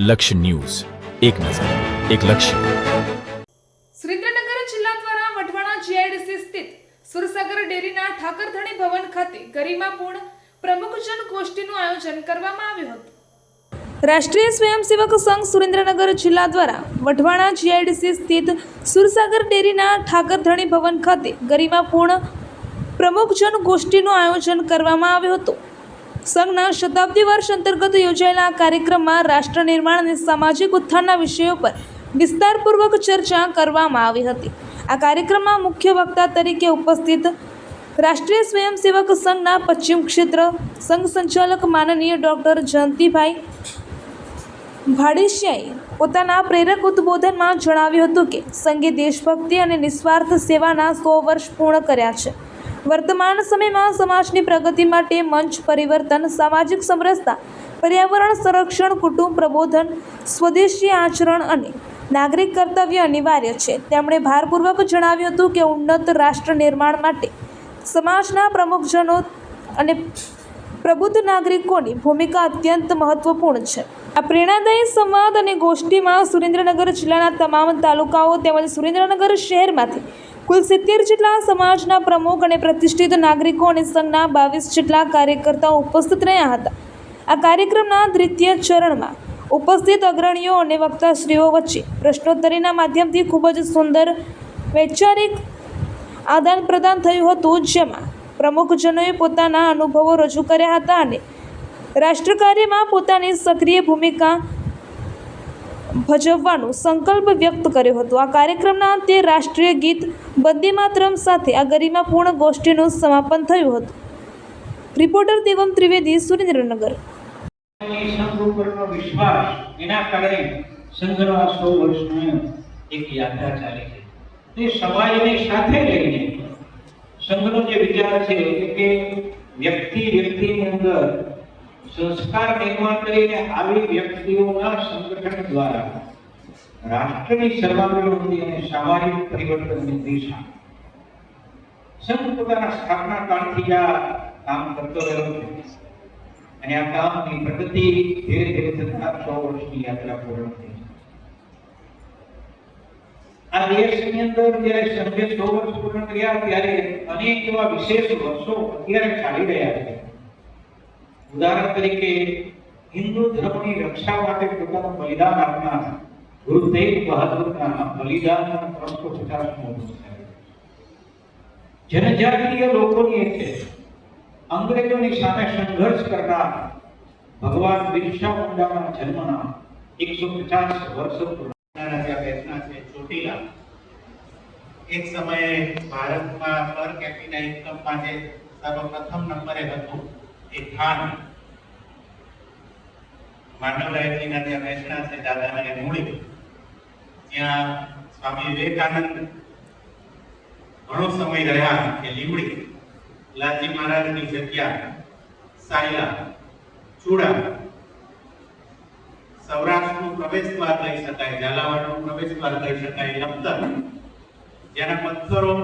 લક્ષ્ય ન્યૂઝ, એક નજર, એક લક્ષ્ય. સુરેન્દ્રનગર જિલ્લા દ્વારા વઢવાણા જીઆઈડીસી સ્થિત સુરસાગર ડેરીના ઠાકરધણી ભવન ખાતે ગરિમાપૂર્ણ પ્રમુખજન ગોષ્ઠીનું આયોજન કરવામાં આવ્યું હતું. રાષ્ટ્રીય સ્વયંસેવક સંઘ સુરેન્દ્રનગર જિલ્લા દ્વારા વઢવાણા જીઆઈડીસી સ્થિત સુરસાગર ડેરીના ઠાકરધણી ભવન ખાતે ગરિમાપૂર્ણ પ્રમુખજન ગોષ્ઠીનું આયોજન કરવામાં આવ્યું હતું. સંઘના શતાબ્દી વર્ષ અંતર્ગત યોજાયેલા આ કાર્યક્રમમાં રાષ્ટ્ર નિર્માણ અને સામાજિક ઉત્થાનના વિષયો પર વિસ્તારપૂર્વક ચર્ચા કરવામાં આવી હતી. આ કાર્યક્રમમાં મુખ્ય વક્તા તરીકે ઉપસ્થિત રાષ્ટ્રીય સ્વયંસેવક સંઘના પશ્ચિમ ક્ષેત્ર સંઘ સંચાલક માનનીય ડૉક્ટર જયંતિભાઈ ભાડેશિયાએ પોતાના પ્રેરક ઉદ્બોધનમાં જણાવ્યું હતું કે સંઘે દેશભક્તિ અને નિસ્વાર્થ સેવાના 100 વર્ષ પૂર્ણ કર્યા છે. વર્તમાન સમયમાં સમાજની પ્રગતિ માટે મંચ પરિવર્તન, સામાજિક સમરસતા, પર્યાવરણ સંરક્ષણ, કુટુંબ પ્રબોધન, સ્વદેશી આચરણ અને નાગરિક કર્તવ્ય અનિવાર્ય છે. તેમણે ભારપૂર્વક જણાવ્યું હતું કે ઉન્નત રાષ્ટ્ર નિર્માણ માટે સમાજના પ્રમુખજનો અને પ્રબુદ્ધ નાગરિકોની ભૂમિકા અત્યંત મહત્વપૂર્ણ છે. આ પ્રેરણાદાયી સંવાદ અને ગોષ્ઠીમાં સુરેન્દ્રનગર જિલ્લાના તમામ તાલુકાઓ તેમજ સુરેન્દ્રનગર શહેરમાંથી કુલ 70 જેટલા સમાજના પ્રમુખ અને પ્રતિષ્ઠિત નાગરિકો અને સંઘના 22 જેટલા કાર્યકર્તાઓ ઉપસ્થિત રહ્યા હતા. આ કાર્યક્રમના દ્વિતીય ચરણમાં ઉપસ્થિત અગ્રણીઓ અને વક્તાશ્રીઓ વચ્ચે પ્રશ્નોત્તરીના માધ્યમથી ખૂબ જ સુંદર વૈચારિક આદાન પ્રદાન થયું હતું, જેમાં પ્રમુખજનોએ પોતાના અનુભવો રજૂ કર્યા હતા અને રાષ્ટ્રકાર્યમાં પોતાની સક્રિય ભૂમિકા ભજવવાનો સંકલ્પ વ્યક્ત કર્યો હતો. આ કાર્યક્રમના અંતે રાષ્ટ્રીય ગીત વંદે માતરમ સાથે આ ગરિમાપૂર્ણ ગોષ્ઠીનું સમાપન થયું હતું. રિપોર્ટર દેવમ ત્રિવેદી, સુરેન્દ્રનગર. સંઘ ઉપરનો વિશ્વાસ, એના કારણે સંઘના 100 વર્ષની એક યાત્રા ચાલે છે. તે સમાજને સાથે લઈને સંઘનો જે વિચાર છે કે વ્યક્તિની અંદર સંસ્કાર નિર્માણ કરીને આવી વ્યક્તિઓના સંગઠન દ્વારા રાષ્ટ્રની સર્વાંગી અને સામાજિક પરિવર્તનની દિશા સંઘ પોતાના સ્થાપના કાળથી આ કામ કરતો રહ્યો છે અને આ કામની પ્રગતિ ધીરે ધીરે થતા 100 વર્ષની યાત્રા પૂર્ણ થઈ છે. આ દેશની અંદર જ્યારે સંઘે 100 વર્ષ પૂર્ણ કર્યા ત્યારે અનેક એવા વિશેષ વર્ષો અત્યારે ચાલી રહ્યા છે. ઉદાહરણ તરીકે હિન્દુ ધર્મની રક્ષા માટે પોતાનું બલિદાન આપનાર ગુરુ તેગ બહાદુરના બલિદાનનો 350મો વર્ષ છે. જનજાતીય લોકોની છે અંગ્રેજોની સામે સંઘર્ષ કરનાર ભગવાન બિરસા મુંડાના જન્મના 150 વર્ષ પૂર્ણ બેઠના છે. ચોટીલા એક સમયે ભારતમાં પર કેપિટા ઇન્કમ માટે સર્વપ્રથમ નંબરે હતું. એ ખાન માંડવરાયજીના ત્યાં બેઠના છે, દાદાના મૂળી. ત્યાં સ્વામી વિવેકાનંદ ઘણો સમય રહ્યા કે લીમડી. લાલજી મહારાજની જગ્યા સાયલા, ચૂડા, સૌરાષ્ટ્રનું પ્રવેશ દ્વાર લઈ શકાય, ઝાલાવાડનું પ્રવેશ દ્વાર લઈ શકાય, લખતર, જેના પથ્થરો